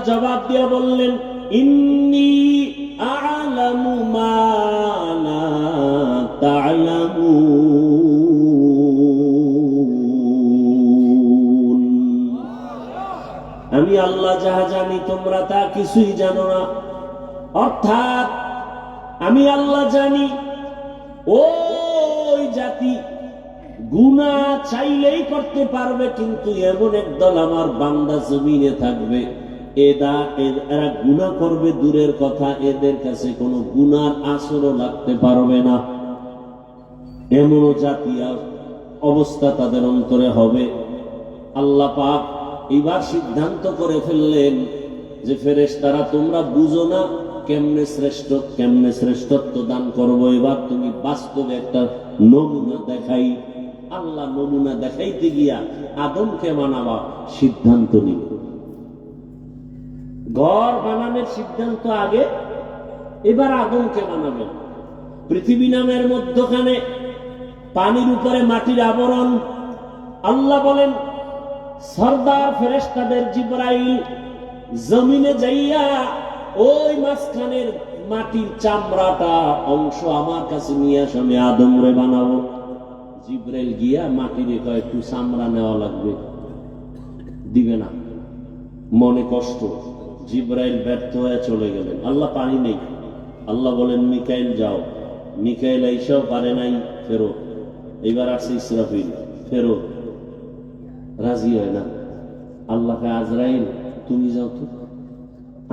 জবাব দিয়া বললেন, ইন্নী আ'লামু মা লা তা'লামুন। আমি আল্লাহ যাহা জানি তোমরা তা কিছুই জানো না। অর্থাৎ আমি আল্লাহ জানি ওই জাতি গুনাহ চাইলেই করতে পারবে, কিন্তু এমন একদল আমার বান্দা জমিনে থাকবে, এরা গুনাহ করবে দূরের কথা, এদের কাছে কোনো গুনার আসরও লাগতে পারবে না। এমন জাতি অবস্থা তাদের অন্তরে হবে। আল্লাহ পাক এবার সিদ্ধান্ত করে ফেললেন যে ফেরেশতারা, তোমরা বুঝো না কেমনে শ্রেষ্ঠত্ব দান করবো, এবার তুমি বাস্তবে একটা নমুনা দেখাই। আল্লাহ নমুনা দেখাইতে গিয়া আদমকে মানাবা সিদ্ধান্ত নিল। ঘর বানানোর সিদ্ধান্ত আগে, এবার আদমকে বানাবেন। পৃথিবী নামের মধ্যখানে পানির উপরে মাটির আবরণ। আল্লাহ বলেন, সরদার ফেরেশতাদের জিবরাইল জমিনে যাইয়া ওই মাঝখানের মাটির চামড়াটা অংশ আমার কাছে নিয়ে আসে, আমি আদম রে বানাবো। জিবরাইল গিয়া মাটির একটু চামড়া নেওয়া লাগবে, দিবে না, মনে কষ্ট। জিবরাইল ব্যর্থ হয়ে চলে গেলেন। আল্লাহ পানি নেই। আল্লাহ বলেন, মিকাইল যাও। মিকাইল এইসব পারে নাই, ফেরত। এইবার আসছে ইসরাফিল, ফেরত। রাজি হয় না। আল্লাহকে, আজরাইল তুমি যাও তো।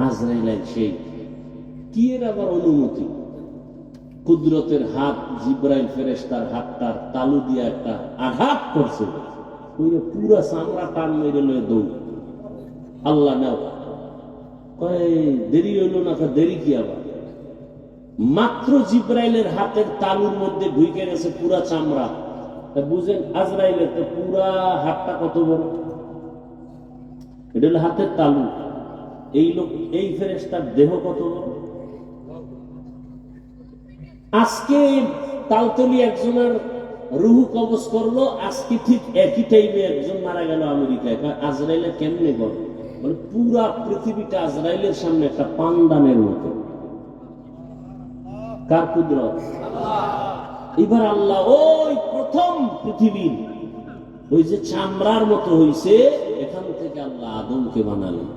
আজরাইল সেই কি এর আবার অনুমতি? কুদরতের হাত জিবরাইল ফেরেশতার হাতটার তালু দিয়ে একটা আঘাত করছে, পুরা চামড়া টান মেরে লয়ে দৌড়। আল্লাহ নাও, দেরি হইল না, দেরি কি আবার? মাত্র জিবরাইলের হাতের তালুর মধ্যে ঢুকে গেছে পুরা চামড়া। বুঝেন আজরাইলের তো পুরা হাতটা কত বড়, এটা হলো হাতের তালু। এই ফেরেশতার দেহ কত বড়। আজকে তালতলি একজনের রুহু কবজ করলো, আজকে ঠিক একই টাইমে একজন মারা গেল আমেরিকায়। আজরাইলের কেমনে বলে? মানে পুরা পৃথিবীটা আজরাইলের সামনে একটা পানদানের মতো। কার কুদরত? এবার আল্লাহ ওই প্রথম পৃথিবীর ওই যে চামড়ার মতো হইছে, এখান থেকে আল্লাহ আদমকে বানালেন।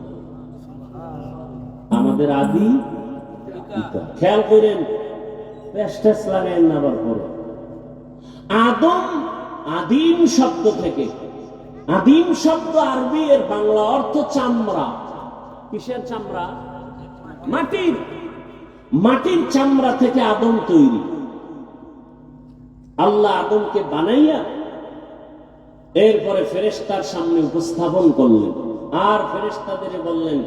আমাদের আদি পিতা। খেয়াল করেন, পেস্টাস লাগাইন না আবার পরে। আদম আদিম শব্দ থেকে, আদিম শব্দ আরবি, এর বাংলা অর্থ চামড়া। কিসের চামড়া? মাটির। মাটির চামড়া থেকে আদম তৈরি। আল্লাহ আদমকে বানাইয়া এরপরে ফেরেশতার সামনে উপস্থাপন করলেন, আর ফেরেশতাদের বললেন,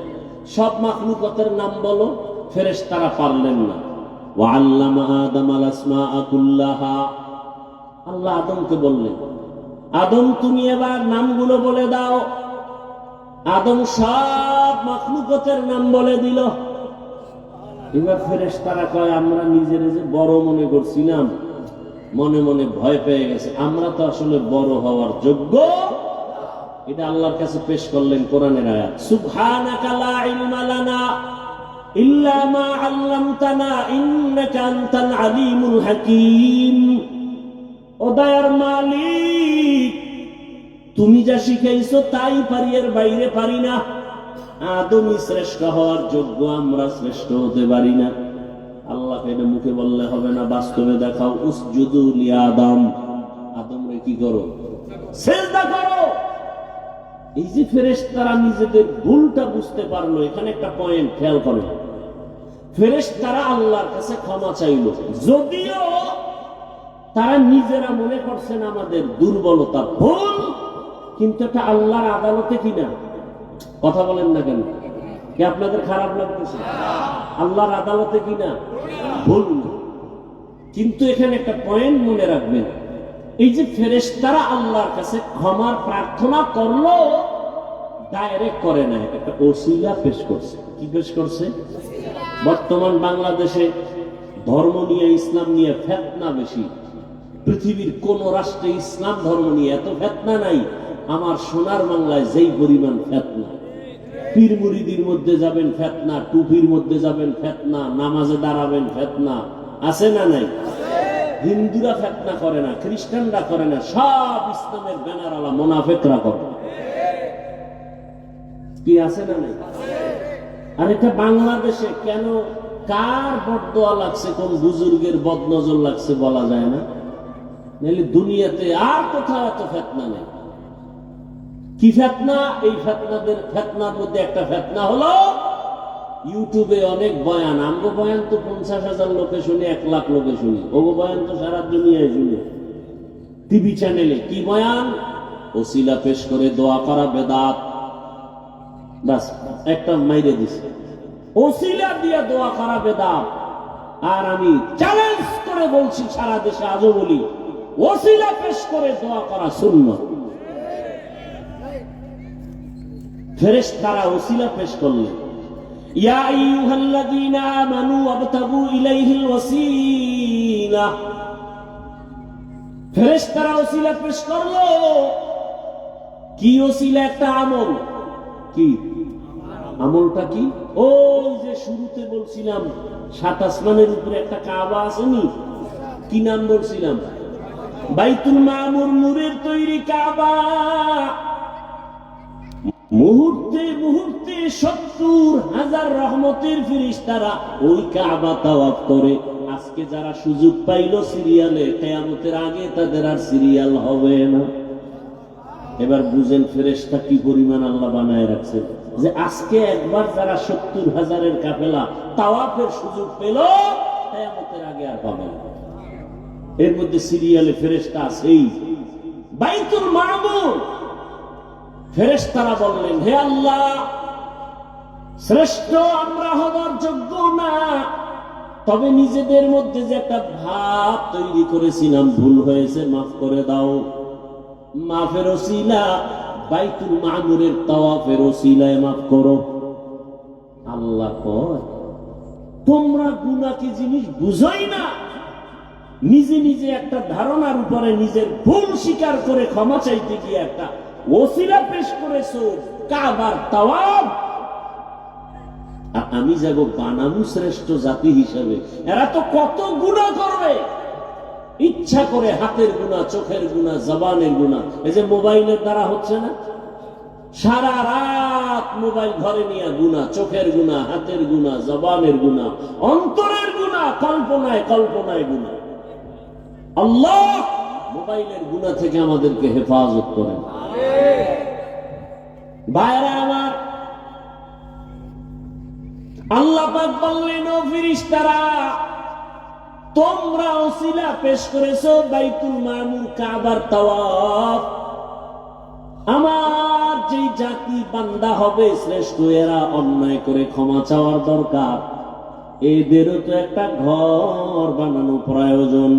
সব মাখলুকাতের নাম বলো। ফেরেশতারা পারলেন না। ওয়াল্লামা আদমাল আসমাআ কুল্লাহা। আল্লাহ আদমকে বললেন, আদম তুমি এবার নামগুলো বলে দাও। আদম সব মাখলুকাতের নাম বলে দিল। এবার ফেরেশতারা কয়, আমরা নিজের যে বড় মনে করছিলাম, মনে মনে ভয় পেয়ে গেছে, আমরা তো আসলে বড় হওয়ার যোগ্য। এটা আল্লাহর কাছে পেশ করলেন কোরআনের আয়াত, সুবহানাকা লা ইলমা লানা ইল্লা মা আল্লামতানা ইন্নাকা আনতাল আলিমুল হাকীম। ও দয়ার মালিক, তুমি যা শিখাইছো তাই পারি, এর বাইরে পারি না। আদমই শ্রেষ্ঠ হওয়ার যোগ্য, আমরা শ্রেষ্ঠ হতে পারি না। আল্লাহকে এটা মুখে বললে হবে না, বাস্তবে দেখাও। উসজুদু লি আদম, আদমরে কি করো? সিজদা করো। এই যে ফেরেশতারা নিজেদের ভুলটা বুঝতে পারলো, এখানে একটা পয়েন্ট খেয়াল করেন। ফেরেশতারা আল্লাহর কাছে ক্ষমা চাইল, যদিও তারা নিজেরা মনে করছেন আমাদের দুর্বলতা, ভুল, কিন্তু এটা আল্লাহর আদালতে কিনা। কথা বলেন না কেন? কি আপনাদের খারাপ লাগতেছে? আল্লাহর আদালতে কিনা ভুল। কিন্তু এখানে একটা পয়েন্ট মনে রাখবেন, এই যে ফেরেশতারা আল্লাহর কাছে ক্ষমার প্রার্থনা করলো, ডাইরেক্ট করে না, একটা ওসিলা পেশ করছে। কি পেশ করছে? বর্তমান বাংলাদেশে ধর্ম নিয়ে, ইসলাম নিয়ে ফিতনা বেশি। পৃথিবীর কোন রাষ্ট্রে ইসলাম ধর্ম নিয়ে এত ফিতনা নাই, আমার সোনার বাংলায় যেই পরিমাণ ফিতনা। পীর মুরিদির মধ্যে যাবেন ফেতনা, টুপির মধ্যে যাবেন ফেতনা, নামাজে দাঁড়াবেন ফেতনা, আছে না নাই? হিন্দুরা ফেতনা করে না, খ্রিস্টানরা করে না, সব ইসলামের ব্যানার আলা মুনাফিকরা করে। কি আছে না নাই? আর এটা বাংলাদেশে কেন, কার বদদোয়া লাগছে, কোন বুজুর্গের বদনজর লাগছে বলা যায় না। নাহলে দুনিয়াতে আর কোথাও এত ফেতনা নেই। কি ফেতনা? এই ফেতনার মধ্যে একটা ফেতনা হলো ইউটিউবে অনেক বয়ান, আমগো বয়ান তো 50,000 লোকে শুনে, 1 লাখ লোকে শুনি, ওগো বয়ান তো সারা দুনিয়ায় শুনে। টিভি চ্যানেলে কি বয়ান? ওসিলা পেশ করে দোয়া করা বেদাত। বাস একটা মাইরে দিছে, ওসিলা দিয়ে দোয়া করা বেদাত। আর আমি চ্যালেঞ্জ করে বলছি, সারা দেশে আজও বলি, ওসিলা পেশ করে দোয়া করা সুন্নাত। ফেরেশতারা ওসিলা পেশ করলেন, ইয়া আইয়ুহাল্লাযীনা আমানু ওয়াবতাগু ইলাইহিল ওয়াসিলা। ফেরেশতারা ওসিলা পেশ করলো। কি ওসিলা? একটা আমল। কি আমলটা? কি? ওই যে শুরুতে বলছিলাম 7 আসমানের উপরে একটা কাবা আসেনি, কি নাম বলছিলাম? বাইতুল মামুর, নূরের তৈরি কাবা। মুহূর্তে মুহূর্তে 70,000 রহমতের ফেরেশতারা ওই কাবা তাওয়াফ করে। আজকে যারা সুযোগ পাইল সিরিয়ালে, কিয়ামতের আগে তাদের আর সিরিয়াল হবে না। এবার বুঝেন ফেরেশতা কি পরিমাণ আল্লাহ বানায় রাখছে, যে আজকে একবার যারা 70,000-এর কাফেলা তাওয়াফের সুযোগ পেল, কিয়ামতের আগে আর পাবে না। এর মধ্যে সিরিয়ালে ফেরেশতা আছেই। বাইতুল মামুর, ফেরেশতারা বললেন, হে আল্লাহ, শ্রেষ্ঠ আমরা হবার যোগ্য না, তবে নিজেদের মধ্যে যে একটা ভাব তৈরি করেছিলাম, ভুল হয়েছে, মাফ করে দাও। মাফের ওসিলা বাইতুল মামুরের তাওয়াফের ওসিলায় মাফ করো। আল্লাহ কয়, তোমরা গুনাহ কি জিনিস বুঝোই না? নিজে নিজে একটা ধারণার উপরে নিজের ভুল স্বীকার করে ক্ষমা চাইতে গিয়ে একটা ওসিলা পেশ করেছো, কাবার তাওয়াফ। আর আমি যাব বানাবো শ্রেষ্ঠ জাতি হিসেবে, এরা তো কত গুনাহ করবে, ইচ্ছা করে হাতের গুনাহ, চোখের গুনাহ, জবানের গুনাহ। এই যে মোবাইলের দ্বারা হচ্ছে না, সারা রাত মোবাইল ঘরে নিয়ে গুনাহ, চোখের গুনাহ, হাতের গুনাহ, জবানের গুনাহ, অন্তরের গুনাহ, কল্পনায় কল্পনায় গুনাহ। আল্লাহ মোবাইলের গুনাহ থেকে আমাদেরকে হেফাজত করেন। ভাইরা আমার, আল্লাহ পাক বললেন, ও ফেরেশতারা, তোমরা ওসিলা পেশ করেছো বাইতুল মামুর, কাবার তাওয়াফ। আমার যে জাতি বান্দা হবে শ্রেষ্ঠ, এরা অন্যায় করে ক্ষমা চাওয়ার দরকার। এদেরও তো একটা ঘর বানানো প্রয়োজন।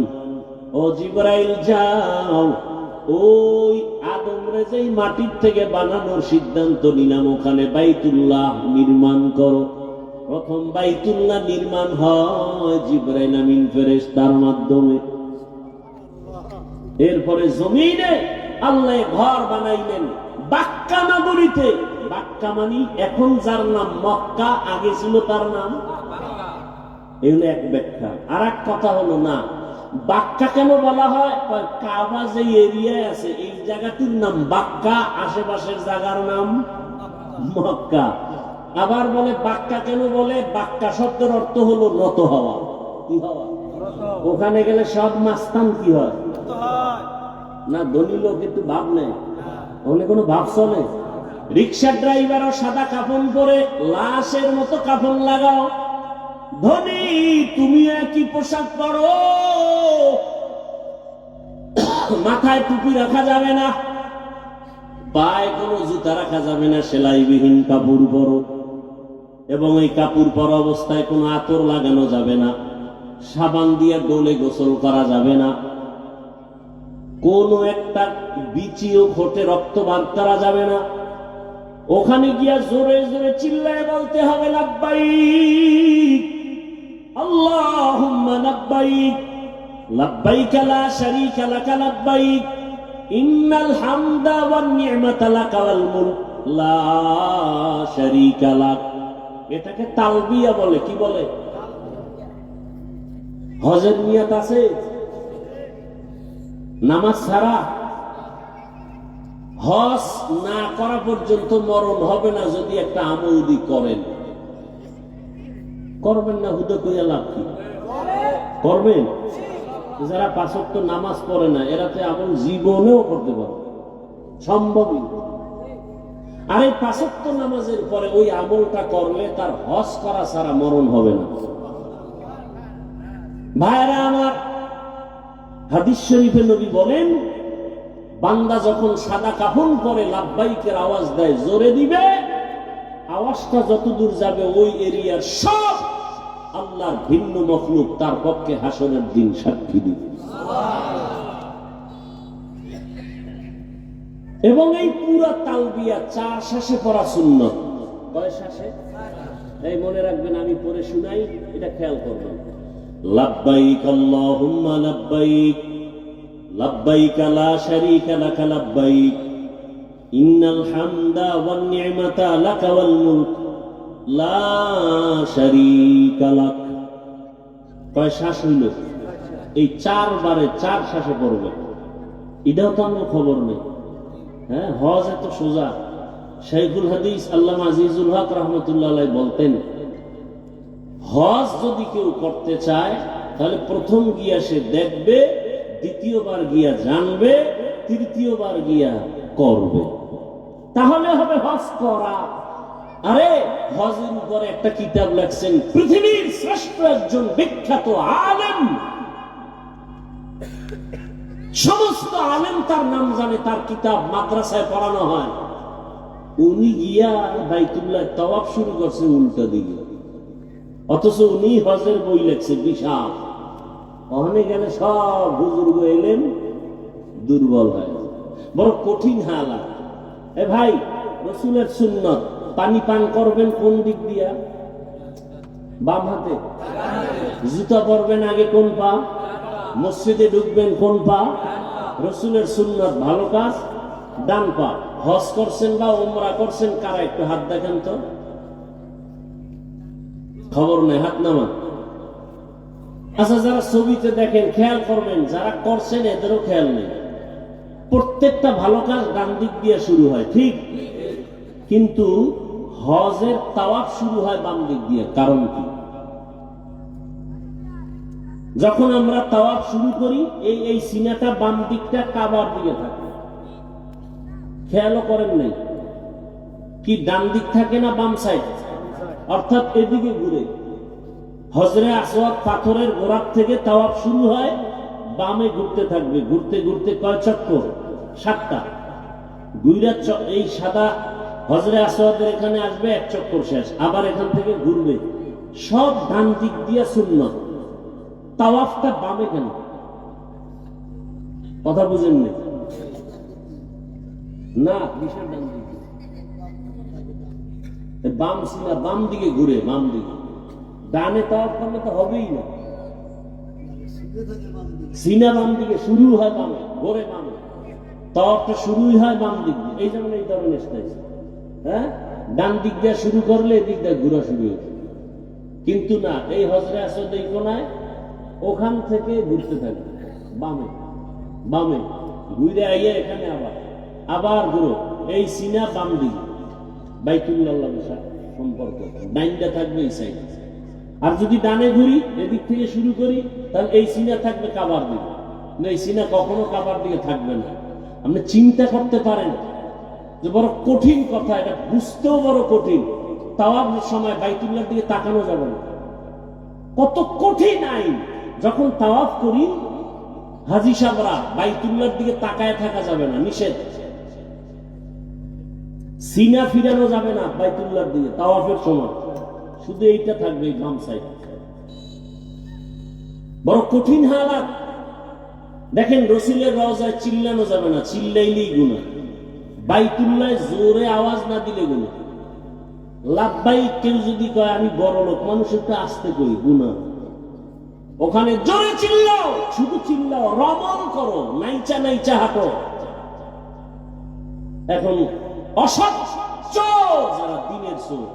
ও জিবরাইল, যাও, ওই আদমরে যেই মাটির থেকে বানানোর সিদ্ধান্ত নিলাম, ওখানে বাইতুল্লাহ নির্মাণ করো। প্রথম বাইতুল্লাহ নির্মাণ হয় জিবরাইল আমিন ফেরেশতার মাধ্যমে। এরপরে জমিনে আল্লাহ ঘর বানাইলেন বাক্কা নগরীতে। বাক্কা মানে এখন যার নাম মক্কা, আগে ছিল তার নাম। এই হলো এক ব্যাখ্যা। আর এক কথা হলো, না, বাক্কা কেন বলা হয়? কাবা যে এরিয়ায় আছে এই জায়গাটির নাম বাক্কা, আশেপাশের জায়গার নাম মক্কা। আবার বলে বাক্কা কেন বলে? বাক্কা শব্দের অর্থ হলো নত হওয়া। কি হওয়া? ওখানে গেলে সব মাস্তান কি হয় না, ধনী লোক একটু ভাব নেই, ওখানে কোনো ভাব চলে। রিক্সা ড্রাইভারও সাদা কাফন পরে লাশের মতো কাফন লাগাও। ধনী তুমি একই পোশাক পরো, মাথায় টুপি রাখা যাবে না, পায়ে কোনো জুতা রাখা যাবে না, সেলাইবিহীন কাপড় পরো, এবং এই কাপড় পরা অবস্থায় কোনো আতর লাগানো যাবে না, সাবান দিয়ে ডোলে গোসল করা যাবে না, কোনো একটা বিচিও ঘটে রক্ত বাদ করা যাবে না। ওখানে গিয়া জোরে জোরে চিল্লায় বলতে হবে, লাব্বাইক আল্লাহুম্মা লাব্বাইক, লাব্বাইক লা শারীকা লাকা লাব্বাইক, ইন্নাল হামদা ওয়ান নি'মাতা লাকা ওয়াল মুলক লা শারীকা লাক। এটাকে তালবিয়া বলে। কি বলে? হজের নিয়ত আছে, নামাজ ছাড়া হজ না করা পর্যন্ত মরণ হবে না যদি একটা আমল দি করেন। করবেন না হুদা কইয়া লাভ কি? করবেন। যারা 5 ওয়াক্ত নামাজ পড়ে না এরাতে আমল জীবনেও করতে পারে, সম্ভবই। আর এই 5 ওয়াক্ত নামাজের পরে ওই আমলটা করলে তার হজ করা ছাড়া মরণ হবে না। ভাইরা আমার, হাদিস শরীফে নবী বলেন, বান্দা যখন সাদা কাফন পরে লাব্বাইকের আওয়াজ দেয়, জোরে দিবে, আওয়াজটা যতদূর যাবে ওই এরিয়ার সব আল্লাহর ভিন্ন মখলুক তার পক্ষে হাসরের দিন সাক্ষী দিবে। এবং এই পুরা তালবিয়া 4 শ্বাসে পড়া সুন্নত। কয় শ্বাসে? এই মনে রাখবেন, আমি পড়ে শুনাই, এটা খেয়াল করবেন। লাব্বাইক আল্লাহুম্মা লাব্বাইক, লাব্বাইক লা শারীকা লাক লাব্বাইক, ইন্নাল হামদা ওয়ান নি'মাতা লাকা ওয়াল মুলক লা শারীকা লাক। কয় শ্বাস হইল? এই 4 বারে 4 শ্বাসে পড়বে। এটাও তো আমার খবর নেই। হ্যাঁ, হজ এত সোজা। শাইখুল হাদিস আল্লামা আজিজুল হক রাহমাতুল্লাহ আলাইহি বলতেন, হজ যদি কেউ করতে চায় তাহলে প্রথম গিয়া সে দেখবে, দ্বিতীয়বার গিয়া জানবে, তৃতীয়বার গিয়া করবে, তাহলে হবে হজ করা। আরে হজের উপরে একটা কিতাব লেখছেন পৃথিবীর শ্রেষ্ঠ একজন বিখ্যাত আলেম, সমস্ত আলেম তার নাম জানে, তার কিতাব মাদ্রাসায় পড়ানো হয়। উনি গিয়া বাইতুল্লাহ তাওয়াফ শুরু করছে উল্টা দিকে, অথচ উনি হজের বই লেখছে বিশাল। ওখানে গেলে সব বুজুর্গ এলেন দুর্বল হয়, বড় কঠিন হালাত। এ ভাই, রসুলের সুন্নত, পানি পান করবেন কোন দিক দিয়া? বাম হাতে। জুতা পরবেন আগে কোন পা? মসজিদে ঢুকবেন কোন পা? রসুলের সুন্নত, ভালো কাজ ডান পা। হজ করছেন বা উমরা করছেন কারা? একটু হাত দেখেন তো, খবর নেই, হাত নামান। আচ্ছা, যারা ছবিতে দেখেন খেয়াল করবেন, যারা করছেন এদেরও খেয়াল নেই। প্রত্যেকটা ভালো কাজ ডান দিক দিয়ে শুরু হয়, ঠিক, কিন্তু হজের তাওয়াফ শুরু হয় বাম দিক দিয়ে। কারণ কি? যখন আমরা তাওয়াফ শুরু করি এই সিনাটা বাম দিকটা কাবার দিকে থাকে, খেয়ালও করেন নাই কি? ডান দিক থাকে না বাম সাইড, অর্থাৎ এদিকে ঘুরে। হজরে আসওয়াদ পাথরের গোড়ার থেকে তাওয়াফ শুরু হয়, বামে ঘুরতে থাকবে, ঘুরতে ঘুরতে কয় চক্কর? 7টা। গুইরা এই সাদা হজরে আসওয়াদের এখানে আসবে, 1 চক্কর শেষ, আবার এখান থেকে ঘুরবে। সব ডান দিক দিয়ে সুন্নত। তাওয়াফটা বামে কেন? কথা বুঝেন না? বিশাল ডান দিকে, বাম সিনা বাম দিকে ঘুরে, বাম দিকে। ডানে তাওয়াফ করলে তো হবেই না, সিনা বাম দিকে শুরু হয়, বামে ঘোরে, বামে তাওয়াফটা শুরুই হয় বাম দিক দিয়ে। এই যেমন এই ধরনের স্টাইল, হ্যাঁ, ডান দিক দিয়ে শুরু করলে এদিক দিয়ে ঘোরা শুরু হবে। কিন্তু না, এই হজরে আসওয়াদ এই কোনায়, ওখান থেকে ঘুরতে থাকবে বামে, বামে ঘুরে আইয়া এখানে আবার আবার ঘুরো। এই সিনা বাম দিকে বাইতুল্লাহ সম্পর্ক, ডাইনটা থাকবে এই সাইড। আর যদি ডানে ঘুরি, এদিক থেকে শুরু করি, তাহলে এই সিনা থাকবে কাবার দিকে। এই সিনা কখনো কাবার দিকে থাকবে না। আপনি চিন্তা করতে পারেন যে বড় কঠিন কথা, এটা বুঝতেও বড় কঠিন। তাওয়াফের সময় বাইতুল্লাহর দিকে তাকানো যাবে না, কত কঠিন আইন। যখন তাওয়াফ করি হাজী সাহেবরা, বাইতুল্লাহর দিকে তাকায় থাকা যাবে না, নিষেধ। সিনা ফিরানো যাবে না বাইতুল্লাহর দিকে তাওয়াফের সময়, শুধু এইটা থাকবে, এই বাম সাইড। বড় কঠিন হালাত। দেখেন, রসুলের রওজায় চিল্লানো যাবে না, চিল্লাইলেই গুনাহ। বাইতুল্লাহ জোরে আওয়াজ না দিলে গুনাহ। লাব্বাইক কেউ যদি কয় আমি বড় লোক, মানুষ একটু আস্তে করি, গুনাহ। ওখানে জোরে চিল্লাও, শুধু চিল্লাও, রমণ করো, নাইচা নাইচা হাঁটো। এখন অসৎ চোর, যারা দিনের চোর,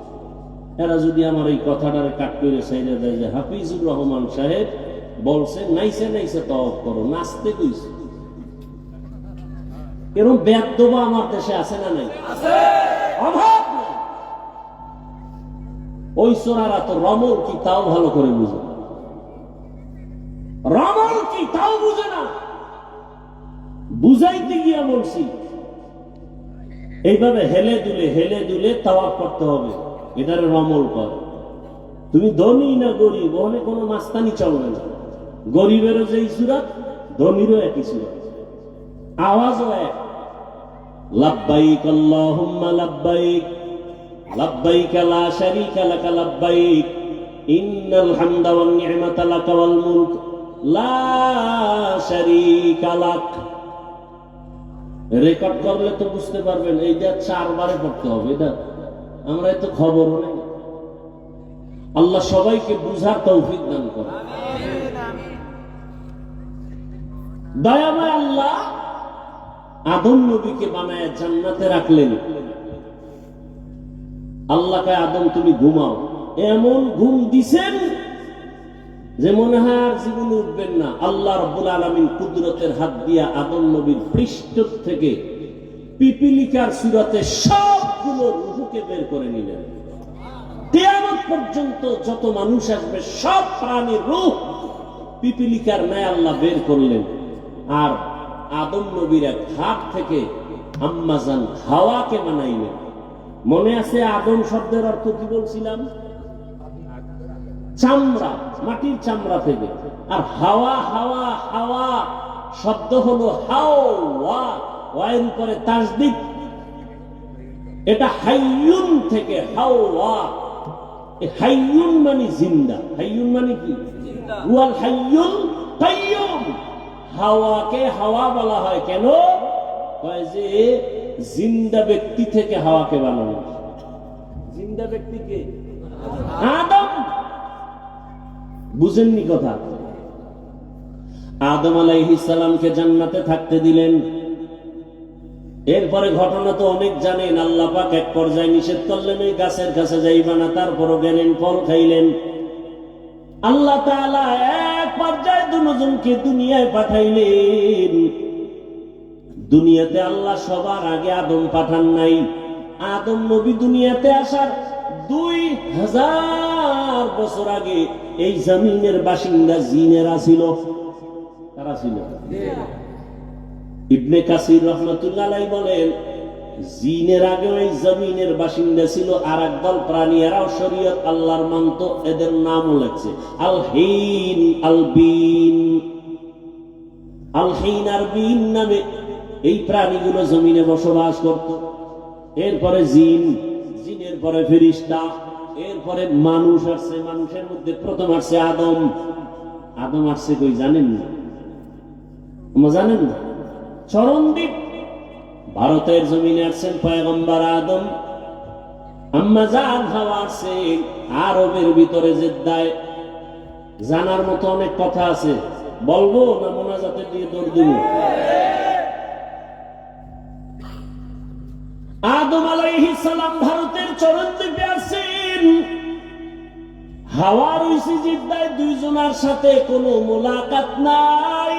এরা যদি আমার এই কথাটারে কাট করে চাইলে দেয় যে হাফিজুর রহমান সাহেব বলছে নাইছে নাইছে তওয়াব করো, নাচতে কইছে, এরকম বেয়াদবা আমার দেশে আছে না নাই? অভাব নাই। ওই চোরারা তো রমল কি তাও ভালো করে বুঝে, রমল কি তাও বুঝে না। বুঝাইতে গিয়া বলছি এইভাবে হেলে দুলে তাওয়াব করতে হবে, এটারে রমল কর। তুমি ধনী না গরিব ওখানে কোনো মাস্তানি চলবে না। গরিবেরও যেই সুরাত, ধনীরও একই সুরাত, আওয়াজও এক। লাব্বাইক আল্লাহুম্মা লাব্বাইক, লাব্বাইক লা শারীকা লাকা লাব্বাইক, ইন্নাল হামদা ওয়ান নি'মাতা লাকা ওয়াল মুলক লা শারীকা লাক। রেকর্ড করলে তো বুঝতে পারবেন এইটা 4 বারে পড়তে হবে। এটা আমরা এত খবরও নেই। আল্লাহ সবাইকে বুঝার তৌফিক দান করে। দয়াময় আল্লাহ আদম নবীকে বানায় জান্নাতে রাখলেন। আল্লাহ কয় আদম তুমি ঘুমাও। এমন ঘুম দিছেন যে মনে হয় আর জীবনে উঠবেন না। আল্লাহ রাব্বুল আলামিন কুদরতের হাত দিয়া আদম নবীর পৃষ্ঠ থেকে পিপিলিকার সুরাতে সবগুলো রূহকে বের করে নিলেন। কিয়ামত পর্যন্ত যত মানুষ আসবে সব প্রাণীর রূহ পিপিলিকার ন্যায় আল্লাহ বের করলেন। আর আদম নবীর এক হাত থেকে আম্মাজান হাওয়াকে বানাইলেন। মনে আছে আদম শব্দের অর্থ কি বলছিলাম? চামড়া, মাটির চামড়া থেকে। আর হাওয়া হাওয়া হাওয়া শব্দ হলো হাওয়া, ওয়ার উপরে তাসদিদ। এটা হাইয়ুন থেকে হাওয়া। হাইয়ুন মানে জিন্দা, হাইয়ুন মানে কি? ওয়াল হাইয়ুল কাইয়ুম। হাওয়াকে হাওয়া বলা হয় কেন? কয় যে জিন্দা ব্যক্তি থেকে হাওয়াকে বানানো। জিন্দা ব্যক্তিকে আদম। বুঝেননি কথা? আদম আলাইহিস সালামকে জান্নাতে থাকতে দিলেন। এরপরে ঘটনা তো অনেক জানেন। আল্লাহ পাক এক পর্যায়ে নিষেধ করলেন এই গাছের কাছে যাইবা না, তারপরও গেলেন, ফল খাইলেন। আল্লাহ তাআলা এক পর্যায়ে দুজনকে দুনিয়ায় পাঠাইলেন। দুনিয়াতে আল্লাহ সবার আগে আদম পাঠান নাই। আদম নবী দুনিয়াতে আসার 2000 বছর আগে এই জমিনের বাসিন্দা জিনেরা ছিল। তারা ছিল। ইবনে কাসির রাহমাতুল্লাহ আলাইহি বলেন জিনের আগে এই জমিনের বাসিন্দা ছিল আর একদল প্রাণী, এরাও শরীয়ত আল্লাহর মানত। এদের নামও লাগছে আল হিন আল বিন। আল হিন আর বিন নামে এই প্রাণীগুলো জমিনে বসবাস করত। এরপরে জিন, জিনের পরে ফেরেশতা, এরপরে মানুষ আসছে। মানুষের মধ্যে প্রথম আসছে আদম। আদম আসছে কই জানেন না? জানেন না? চরণদ্বীপ ভারতের জমিনে আসছেন পয়গম্বর আদম। আম্মা জান হাওয়া আসছেন আরবের ভিতরে জেদ্দায়। জানার মতো অনেক কথা আছে, বলবো না মোনাজাতের দিকে দৌড় দিব? আদম আলাইহিস সালাম ভারতের চরণদ্বীপে আসছেন। হাওয়া রইছে জিদ্দায়, দুইজনের সাথে কোনো মোলাকাত নাই।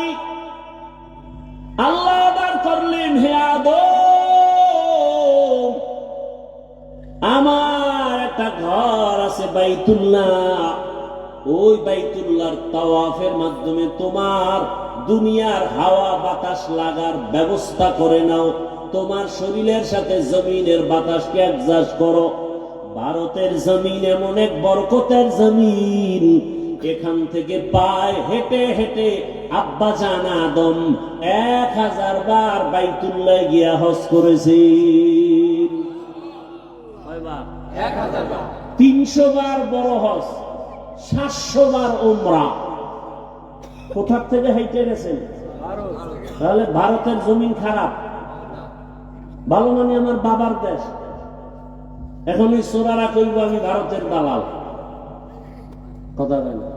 আল্লাহ আবার করলেন হে আদম, আমার একটা ঘর আছে বাইতুল্লাহ। ওই বাইতুল্লাহর তাওয়াফের মাধ্যমে তোমার দুনিয়ার হাওয়া বাতাস লাগার ব্যবস্থা করে নাও। তোমার শরীরের সাথে জমিনের বাতাসকে অ্যাডজাস্ট করো। ভারতের জমিন এমন এক বরকতের জমিন, এখান থেকে পায়ে হেঁটে হেঁটে আব্বা জান আদম 1000 বার বাইতুল্লাহ গিয়া হজ করেছে। 300 বার বড় হজ, 700 বার উমরা। কোথার থেকে হেঁটে গেছেন? তাহলে ভারতের জমিন খারাপ? ভালো মানে আমার বাবার দেশ। এখন এই চোরারা কইব আমি ভারতের দালাল। কথা বলে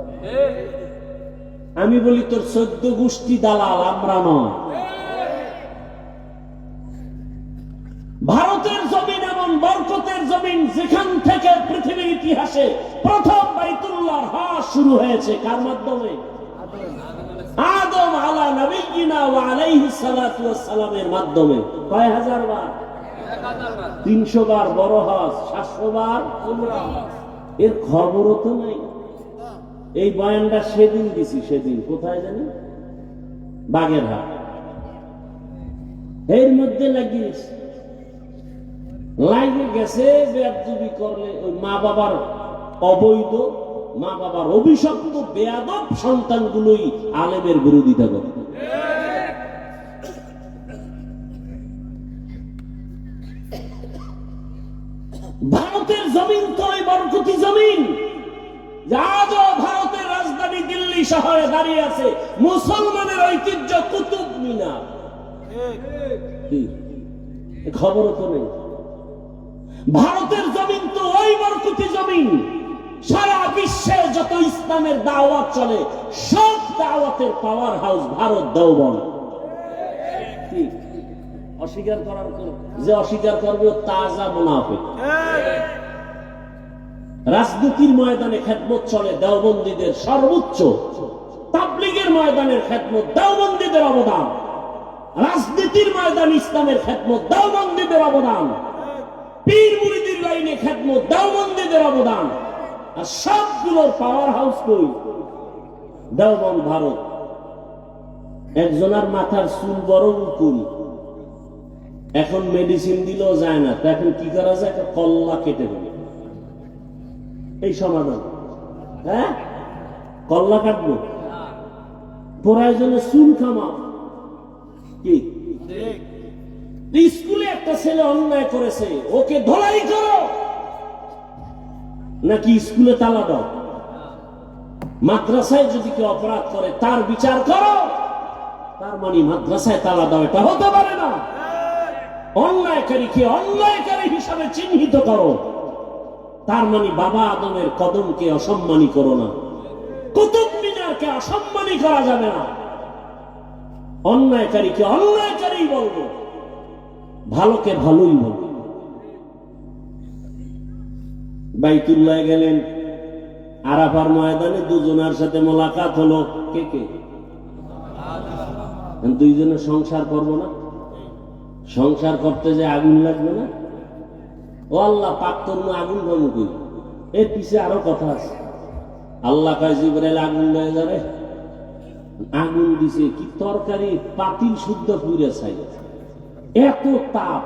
আমি বলি তোর 14 গোষ্ঠী দালাল, আমরা নয়। ভারতের জমিন এমন বরকত জমিন যেখান থেকে পৃথিবীর ইতিহাসে প্রথম বাইতুল্লাহর হজ শুরু হয়েছে কার মাধ্যমে? আদম আলা নবিয়িনা ওয়া আলাইহিস সালাতু ওয়াস সালামের মাধ্যমে। কয় হাজার বার? 300 বার বড় হজ, 700 বার উমরা। এর খবরও তো নাই। এই বয়ানটা সেদিন দিছি, সেদিন কোথায় জানি, বাগেরহাট। এর মধ্যে লাগিয়ে গেছে বেয়াদবি করলে ওই মা বাবার অবৈধ, মা বাবার অভিশপ্ত বেয়াদব সন্তানগুলোই আলেমের বিরোধিতা করে। ভারতের জমিন তো ওই বরকতি জমিন, আজও ভারতের রাজধানী দিল্লি শহরে দাঁড়িয়ে আছে মুসলমানের ঐতিহ্য কুতুব মিনার। খবরও তো নেই। ভারতের জমিন তো ওই বরকতি জমিন, সারা বিশ্বে যত ইসলামের দাওয়াত চলে সব দাওয়াতের পাওয়ার হাউস ভারত দেওবন্দ। অস্বীকার করার যে অস্বীকার করবে ও তাজা মুনাফিক। রাজনীতির ময়দানে খেদমত চলে দেওবন্দীদের সর্বোচ্চ, তাবলীগের ময়দানের খেদমত দেওবন্দীদের অবদান, রাজনীতির ময়দানে ইসলামের খেদমত দেওবন্দীদের অবদান, পীর মুরিদের লাইনে খেদমত দেওবন্দীদের অবদান। আর সবগুলোর পাওয়ার হাউস কই? দেওবন্দ, ভারত। একজনের মাথার চুল বড় উকুল, এখন মেডিসিন দিলেও যায় না, তো এখন কি করা যায়? একটা কল্লা কেটে দেবে, এই সমাধান। হ্যাঁ, কল্লা কাটবো, প্রয়োজনে চুল কামাও। কি স্কুলে একটা ছেলে অন্যায় করেছে, ওকে ধলাই করো, নাকি স্কুলে তালা দাও? মাদ্রাসায় যদি কেউ অপরাধ করে তার বিচার করো, তার মানে মাদ্রাসায় তালা দাও? এটা হতে পারে না। অন্যায়কারীকে অন্যায়কারী হিসাবে চিহ্নিত করো, তার মানে বাবা আদমের কদমকে অসম্মানী করো না, কুতুব মিনারকে অসম্মানী করা যাবে না। অন্যায়কারীকে অন্যায়কারী বলবো, ভালোকে ভালোই বলবো। বাইতুল্লাহ গেলেন, আরাফার ময়দানে দুজনের সাথে মোলাকাত হলো। কে কে? দুইজনে সংসার করবো না? সংসার করতে যে আগুন লাগবে না? ও আল্লাহ, পাক করবো আগুন পাবো কই? এর পিছে আরো কথা আছে। আল্লাহ কয় জিবরাইল আগুন লয়ে যাবে। আগুন দিছে কি তরকারি, পাতিল শুদ্ধ পুড়ে ছাই, এত তাপ।